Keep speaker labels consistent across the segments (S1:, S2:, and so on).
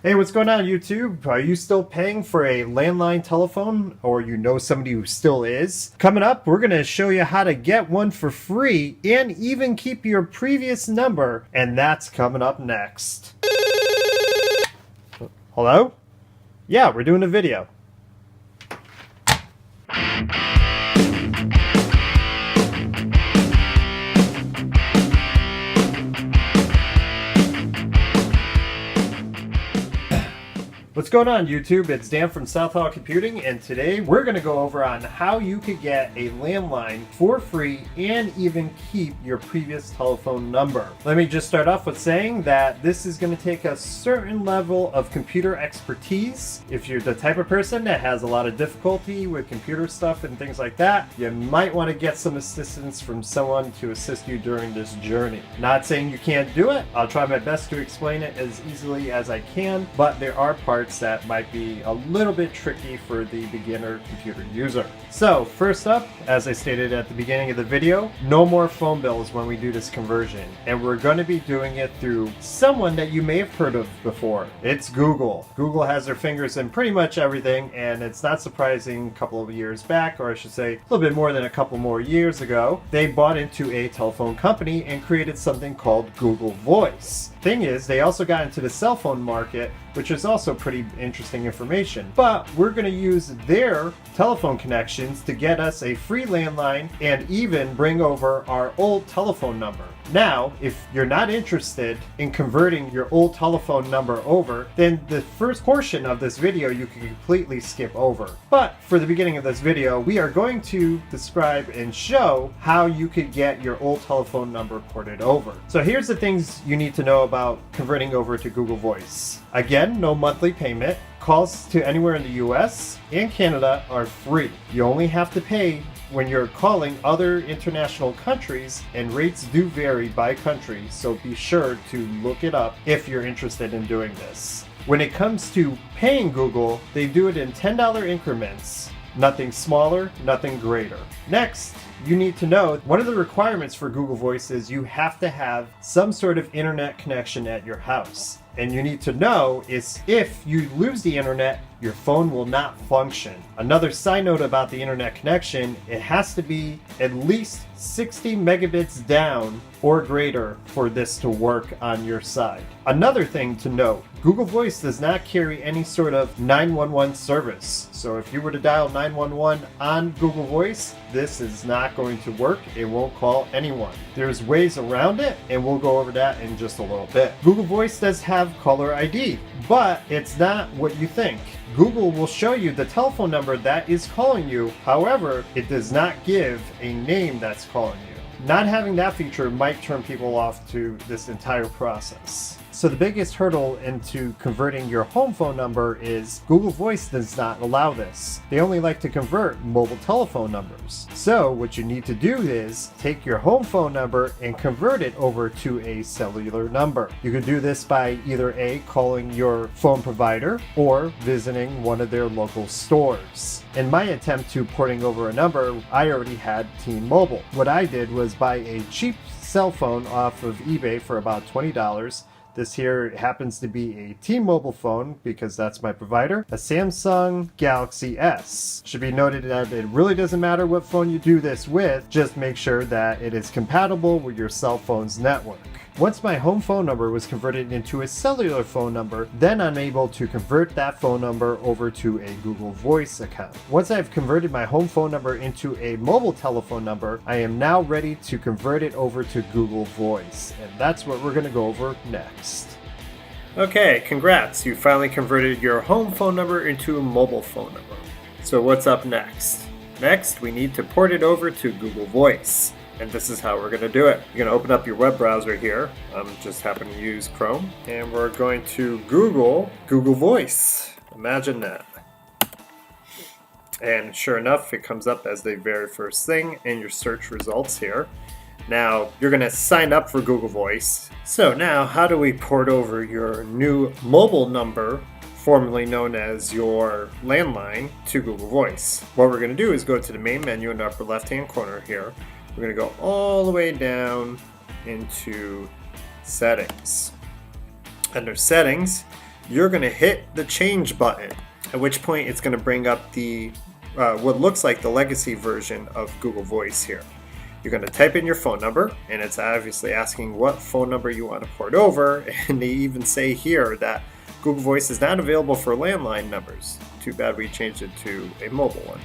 S1: Hey, what's going on, YouTube? Are you still paying for a landline telephone, or you know somebody who still is? Coming up, we're going to show you how to get one for free and even keep your previous number, and that's coming up next. Hello? Yeah, we're doing a video. What's going on, YouTube? It's Dan from Southall Computing, and today we're going to go over on how you could get a landline for free and even keep your previous telephone number. Let me just start off with saying that this is going to take a certain level of computer expertise. If you're the type of person that has a lot of difficulty with computer stuff and things like that, you might want to get some assistance from someone to assist you during this journey. Not saying you can't do it. I'll try my best to explain it as easily as I can, but there are parts that might be a little bit tricky for the beginner computer user. So first up, as I stated at the beginning of the video, no more phone bills when we do this conversion, and we're going to be doing it through someone that you may have heard of before. It's Google. Google has their fingers in pretty much everything, and it's not surprising. A couple of years back, or I should say a little bit more than a couple more years ago, they bought into a telephone company and created something called Google Voice. Thing is, they also got into the cell phone market, which is also pretty interesting information. But we're going to use their telephone connections to get us a free landline and even bring over our old telephone number. Now, if you're not interested in converting your old telephone number over, then the first portion of this video you can completely skip over. But for the beginning of this video, we are going to describe and show how you could get your old telephone number ported over. So here's the things you need to know about converting over to Google Voice. Again, no monthly payment. Calls to anywhere in the US and Canada are free. You only have to pay when you're calling other international countries, and rates do vary by country, so be sure to look it up if you're interested in doing this. When it comes to paying Google, they do it in $10 increments. Nothing smaller, nothing greater. Next, you need to know one of the requirements for Google Voice is you have to have some sort of internet connection at your house. And you need to know is if you lose the internet, your phone will not function. Another side note about the internet connection, it has to be at least 60 megabits down or greater for this to work on your side. Another thing to note, Google Voice does not carry any sort of 911 service. So if you were to dial 911 on Google Voice, this is not going to work. It won't call anyone. There's ways around it, and we'll go over that in just a little bit. Google Voice does have caller ID, but it's not what you think. Google will show you the telephone number that is calling you. However, it does not give a name that's calling you. Not having that feature might turn people off to this entire process. So the biggest hurdle into converting your home phone number is Google Voice does not allow this. They only like to convert mobile telephone numbers. So what you need to do is take your home phone number and convert it over to a cellular number. You can do this by either A, calling your phone provider, or visiting one of their local stores. In my attempt to porting over a number, I already had T-Mobile. What I did was buy a cheap cell phone off of eBay for about $20. This here happens to be a T-Mobile phone because that's my provider, a Samsung Galaxy S. Should be noted that it really doesn't matter what phone you do this with, just make sure that it is compatible with your cell phone's network. Once my home phone number was converted into a cellular phone number, then I'm able to convert that phone number over to a Google Voice account. Once I've converted my home phone number into a mobile telephone number, I am now ready to convert it over to Google Voice, and that's what we're going to go over next. Okay, congrats! You finally converted your home phone number into a mobile phone number. So what's up next? Next, we need to port it over to Google Voice. And this is how we're going to do it. You're going to open up your web browser here. I'm just happen to use Chrome. And we're going to Google Voice. Imagine that. And sure enough, it comes up as the very first thing in your search results here. Now, you're going to sign up for Google Voice. So now, how do we port over your new mobile number, formerly known as your landline, to Google Voice? What we're going to do is go to the main menu in the upper left-hand corner here. We're going to go all the way down into Settings. Under Settings, you're going to hit the change button, at which point it's going to bring up the what looks like the legacy version of Google Voice here. You're going to type in your phone number, and it's obviously asking what phone number you want to port over, and they even say here that Google Voice is not available for landline numbers. Too bad we changed it to a mobile one.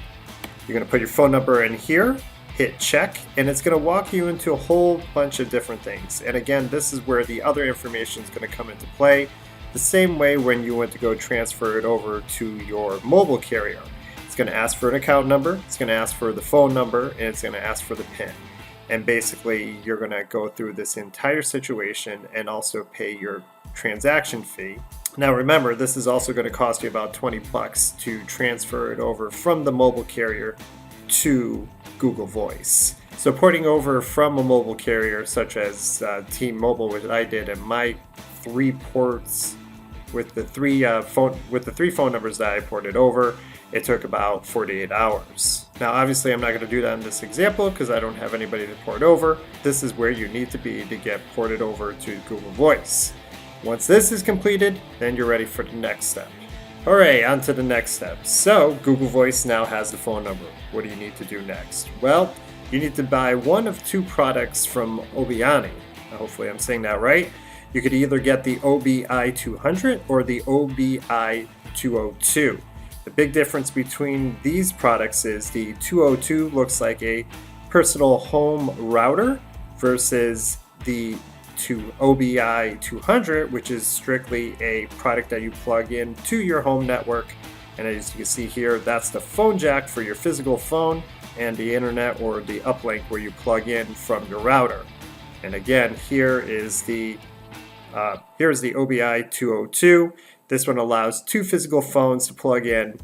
S1: You're going to put your phone number in here, hit check, and it's going to walk you into a whole bunch of different things. And again, this is where the other information is going to come into play, the same way when you went to go transfer it over to your mobile carrier. It's going to ask for an account number, it's going to ask for the phone number, and it's going to ask for the PIN. And basically, you're going to go through this entire situation and also pay your transaction fee. Now remember, this is also going to cost you about $20 to transfer it over from the mobile carrier to Google Voice. So porting over from a mobile carrier such as T-Mobile, which I did, and my 3 ports with the three phone numbers that I ported over, it took about 48 hours. Now obviously I'm not going to do that in this example because I don't have anybody to port over. This is where you need to be to get ported over to Google Voice. Once this is completed, then you're ready for the next step. Alright, on to the next step. So Google Voice now has the phone number. What do you need to do next? Well, you need to buy one of 2 products from Obiani. Hopefully I'm saying that right. You could either get the OBI 200 or the OBI 202. The big difference between these products is the 202 looks like a personal home router versus the OBI 200, which is strictly a product that you plug in to your home network. And as you can see here, that's the phone jack for your physical phone and the internet or the uplink where you plug in from your router. And again, here's the OBI 202. This one allows 2 physical phones to plug in,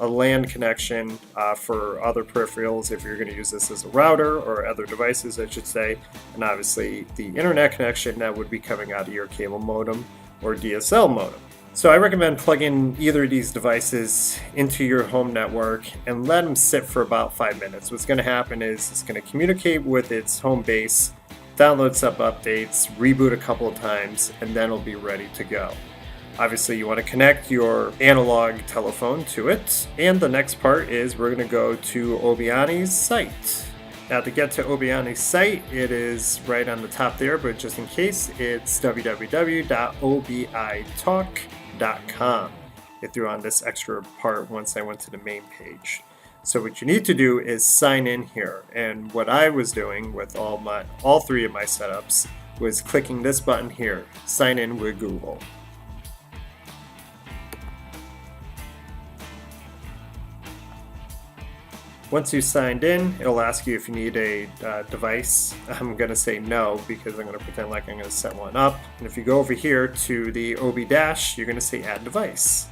S1: a LAN connection for other peripherals if you're going to use this as a router, or other devices I should say, and obviously the internet connection that would be coming out of your cable modem or DSL modem. So I recommend plugging either of these devices into your home network and let them sit for about 5 minutes. What's going to happen is it's going to communicate with its home base, download some updates, reboot a couple of times, and then it'll be ready to go. Obviously, you want to connect your analog telephone to it. And the next part is we're going to go to Obiani's site. Now, to get to Obiani's site, it is right on the top there, but just in case, it's www.obitalk.com. It threw on this extra part once I went to the main page. So what you need to do is sign in here. And what I was doing with all 3 of my setups was clicking this button here, sign in with Google. Once you signed in, it'll ask you if you need a device. I'm going to say no because I'm going to pretend like I'm going to set one up. And if you go over here to the OB dash, you're going to say add device.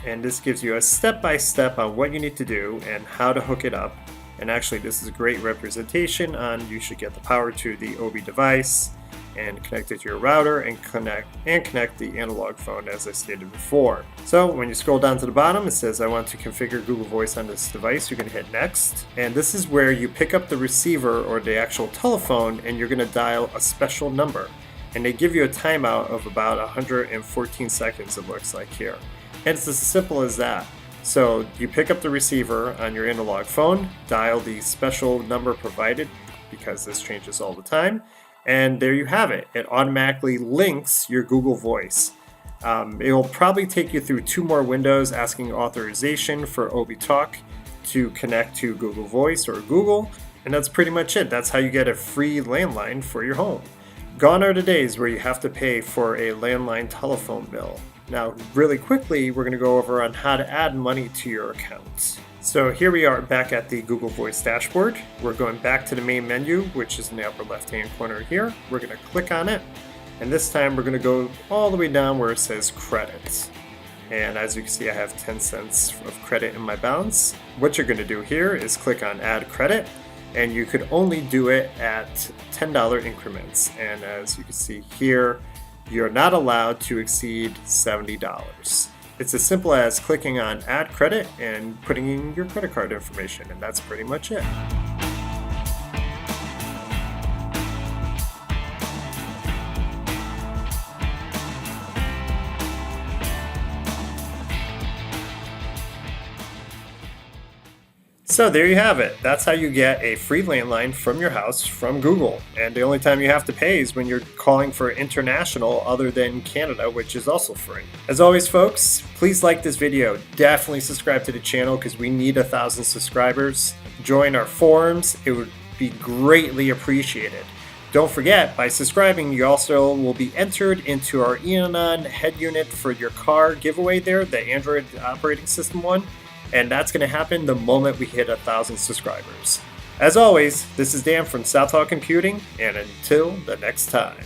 S1: And this gives you a step-by-step on what you need to do and how to hook it up. And actually this is a great representation on you should get the power to the OB device and connect it to your router and connect the analog phone as I stated before. So when you scroll down to the bottom, it says I want to configure Google Voice on this device. You're going to hit next. And this is where you pick up the receiver or the actual telephone and you're going to dial a special number. And they give you a timeout of about 114 seconds, it looks like here. And it's as simple as that. So you pick up the receiver on your analog phone, dial the special number provided because this changes all the time. And there you have it. It automatically links your Google Voice. It'll probably take you through 2 more windows asking authorization for OB Talk to connect to Google Voice or Google. And that's pretty much it. That's how you get a free landline for your home. Gone are the days where you have to pay for a landline telephone bill. Now, really quickly, we're going to go over on how to add money to your account. So here we are back at the Google Voice dashboard. We're going back to the main menu, which is in the upper left-hand corner here. We're going to click on it. And this time we're going to go all the way down where it says credits. And as you can see, I have 10 cents of credit in my balance. What you're going to do here is click on add credit. And you could only do it at $10 increments. And as you can see here, you're not allowed to exceed $70. It's as simple as clicking on add credit and putting in your credit card information, and that's pretty much it. So there you have it. That's how you get a free landline from your house from Google. And the only time you have to pay is when you're calling for international other than Canada, which is also free. As always, folks, please like this video. Definitely subscribe to the channel because we need 1,000 subscribers. Join our forums. It would be greatly appreciated. Don't forget, by subscribing, you also will be entered into our Enon head unit for your car giveaway there, the Android operating system one. And that's going to happen the moment we hit 1,000 subscribers. As always, this is Dan from Southall Computing, and until the next time.